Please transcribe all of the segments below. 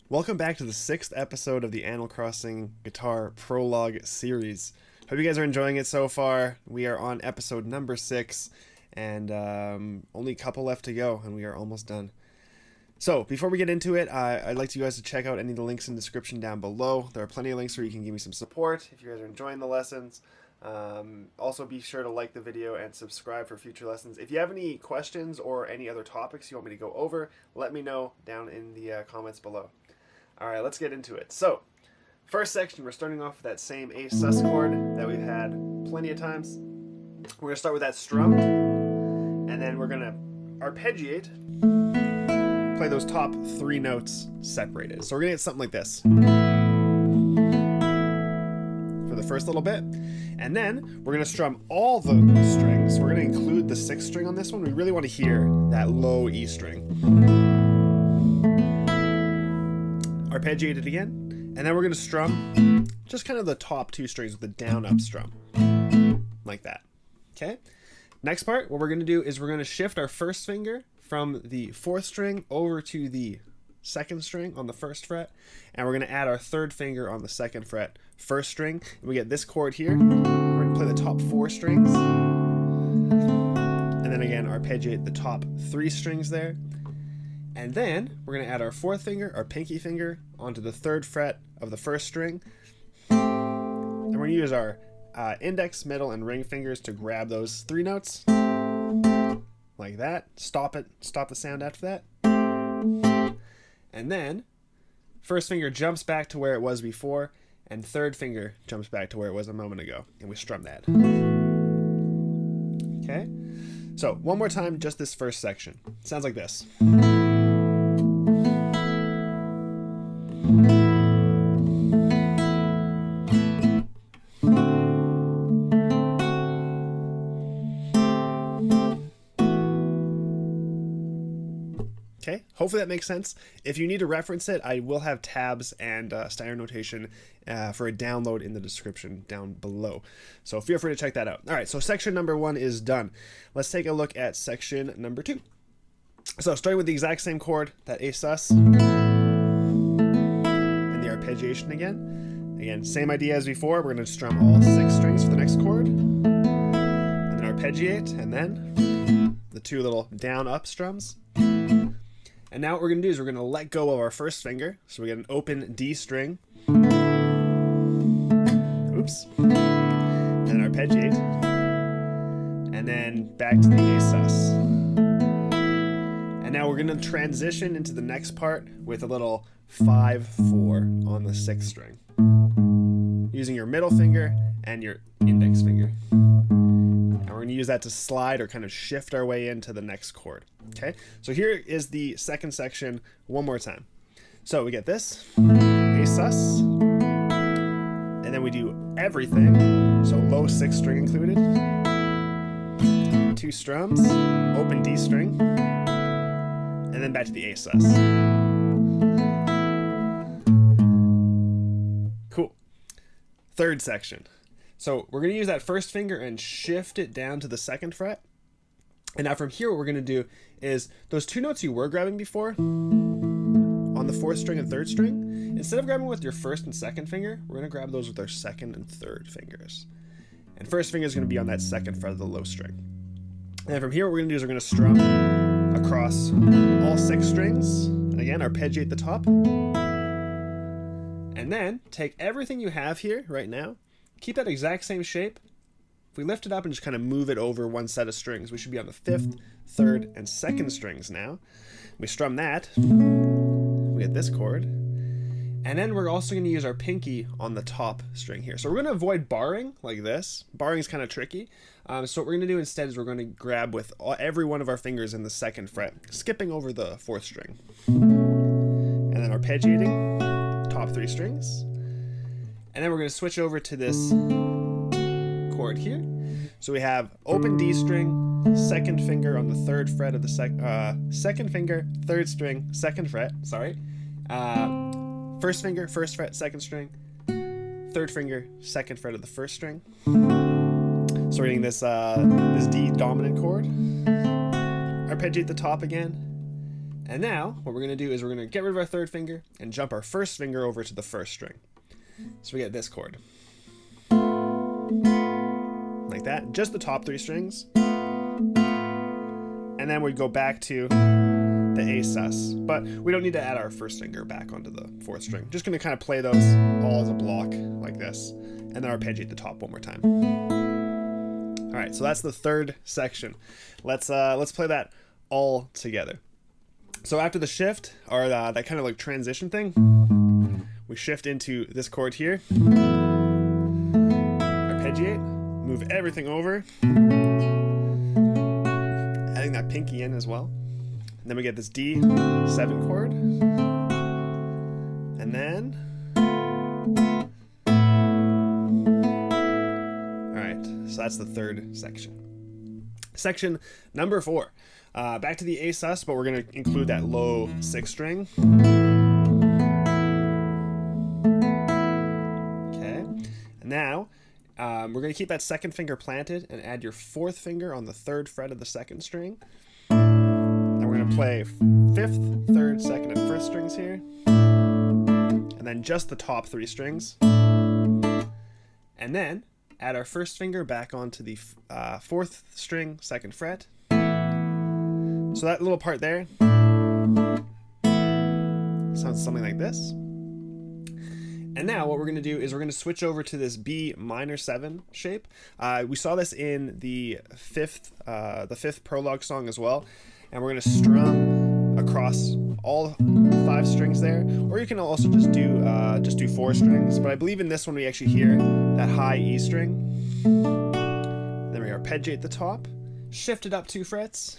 Welcome back to the 6th episode of the Animal Crossing Guitar Prologue series. Hope you guys are enjoying it so far. We are on episode number 6, and only a couple left to go, and we are almost done. So, before we get into it, I'd like you guys to check out any of the links in the description down below. There are plenty of links where you can give me some support if you guys are enjoying the lessons. Also, be sure to like the video and subscribe for future lessons. If you have any questions or any other topics you want me to go over, let me know down in the comments below. Alright, let's get into it. So, first section, we're starting off with that same A sus chord that we've had plenty of times. We're going to start with that strum, and then we're going to arpeggiate, play those top 3 notes separated. So we're going to get something like this for the first little bit, and then we're going to strum all the strings. We're going to include the 6th string on this one. We really want to hear that low E string. Arpeggiate it again, and then we're going to strum just kind of the top 2 strings with the down up strum, like that. Okay, next part, what we're going to do is we're going to shift our first finger from the 4th string over to the 2nd string on the 1st fret, and we're going to add our 3rd finger on the 2nd fret 1st string, and we get this chord here. We're going to play the top 4 strings, and then again arpeggiate the top 3 strings there. And then we're going to add our 4th finger, our pinky finger, onto the 3rd fret of the 1st string. And we're going to use our index, middle, and ring fingers to grab those 3 notes. Like that. Stop it. Stop the sound after that. And then 1st finger jumps back to where it was before, and 3rd finger jumps back to where it was a moment ago. And we strum that. Okay? So, one more time, just this first section. Sounds like this. Okay, hopefully that makes sense. If you need to reference it, I will have tabs and standard notation for a download in the description down below. So feel free to check that out. All right, so section number 1 is done. Let's take a look at section number 2. So starting with the exact same chord, that A sus, and the arpeggiation again. Again, same idea as before. We're going to strum all 6 strings for the next chord, and then arpeggiate, and then the 2 little down-up strums. And now what we're going to do is we're going to let go of our 1st finger. So we get an open D string. Oops. And then arpeggiate. And then back to the A sus. And now we're going to transition into the next part with a little 5-4 on the 6th string, using your middle finger and your index finger. And we're going to use that to slide or kind of shift our way into the next chord. Okay, so here is the 2nd section one more time. So we get this, A sus, and then we do everything, so low 6th string included, 2 strums, open D string, and then back to the A sus. Cool. 3rd section. So we're going to use that 1st finger and shift it down to the 2nd fret. And now from here, what we're going to do is those 2 notes you were grabbing before on the 4th string and 3rd string, instead of grabbing with your 1st and 2nd finger, we're going to grab those with our 2nd and 3rd fingers. And 1st finger is going to be on that 2nd fret of the low string. And then from here, what we're going to do is we're going to strum across all 6 strings. And again, arpeggiate the top. And then take everything you have here right now, keep that exact same shape. If we lift it up and just kind of move it over one set of strings, we should be on the 5th, 3rd, and 2nd strings now. We strum that, we get this chord, and then we're also going to use our pinky on the top string here. So we're going to avoid barring like this. Barring is kind of tricky. So what we're going to do instead is we're going to grab with every one of our fingers in the 2nd fret, skipping over the 4th string. And then arpeggiating, top 3 strings. And then we're going to switch over to this chord here. So we have open D string, 2nd finger on the 3rd fret of the 2nd finger, 3rd string, 2nd fret, sorry. 1st finger, 1st fret, 2nd string, 3rd finger, 2nd fret of the 1st string. So we're getting this D dominant chord. Arpeggiate the top again, And now what we're going to do is we're going to get rid of our third finger and jump our first finger over to the first string. So we get this chord. Like that, just the top 3 strings. And then we go back to the A sus, but we don't need to add our first finger back onto the 4th string. Just going to kind of play those all as a block like this, and then arpeggiate the top one more time. All right, so that's the 3rd section. Let's play that all together. So after the shift, or that kind of like transition thing, we shift into this chord here, arpeggiate, move everything over, adding that pinky in as well. And then we get this D7 chord. And then, all right, so that's the 3rd section. Section number 4. Back to the A sus, but we're going to include that low 6th string. Okay, and now we're going to keep that 2nd finger planted and add your 4th finger on the 3rd fret of the 2nd string. And we're going to play 5th, 3rd, 2nd, and 1st strings here, and then just the top 3 strings. And then add our 1st finger back onto the 4th string, 2nd fret. So that little part there sounds something like this. And now what we're going to do is we're going to switch over to this B minor 7 shape. We saw this in the 5th Prologue song as well. And we're going to strum across all 5 strings there. Or you can also just do 4 strings. But I believe in this one we actually hear that high E string. Then we arpeggiate the top, shift it up 2 frets.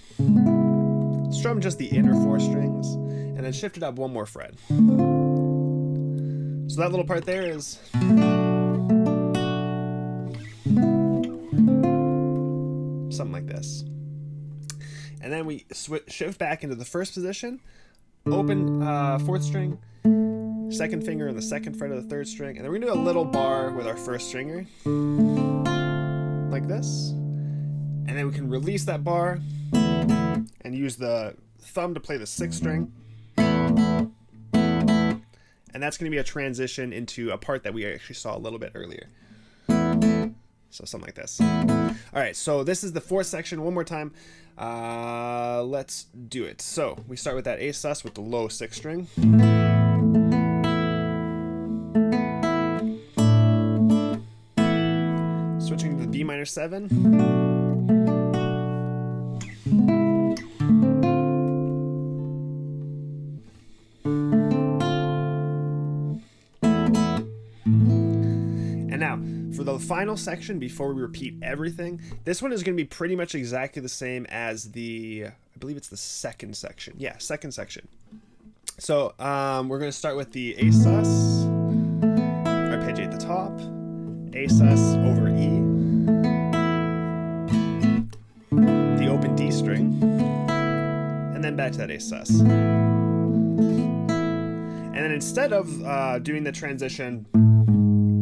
Strum just the inner 4 strings, and then shift it up 1 more fret. So that little part there is something like this. And then we shift back into the 1st position, open 4th string, 2nd finger on the 2nd fret of the 3rd string, and then we're going to do a little bar with our 1st stringer, like this. And then we can release that bar and use the thumb to play the 6th string. And that's going to be a transition into a part that we actually saw a little bit earlier. So something like this. All right, so this is the 4th section. One more time. Let's do it. So we start with that A sus with the low 6th string. Switching to the B minor 7. And now, for the final section, before we repeat everything, this one is going to be pretty much exactly the same as I believe it's the 2nd section. Yeah, 2nd section. So we're going to start with the A sus, arpeggiate the top, A sus over E, the open D string, and then back to that A sus. And then instead of doing the transition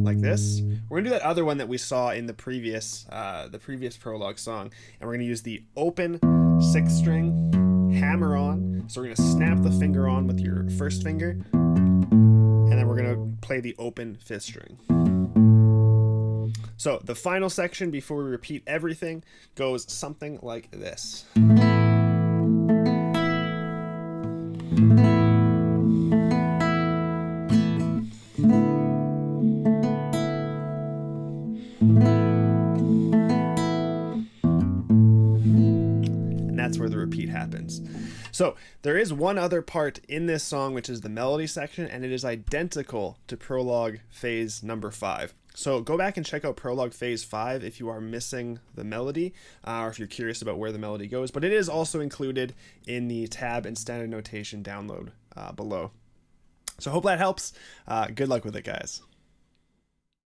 like this, we're gonna do that other one that we saw in the previous Prologue song, and we're gonna use the open 6th string, hammer on. So we're gonna snap the finger on with your 1st finger, and then we're gonna play the open 5th string. So the final section before we repeat everything goes something like this. And that's where the repeat happens. So there is one other part in this song, which is the melody section, and it is identical to Prologue phase number 5. So go back and check out Prologue phase 5 if you are missing the melody, or if you're curious about where the melody goes. But it is also included in the tab and standard notation download below. So hope that helps. Good luck with it, guys.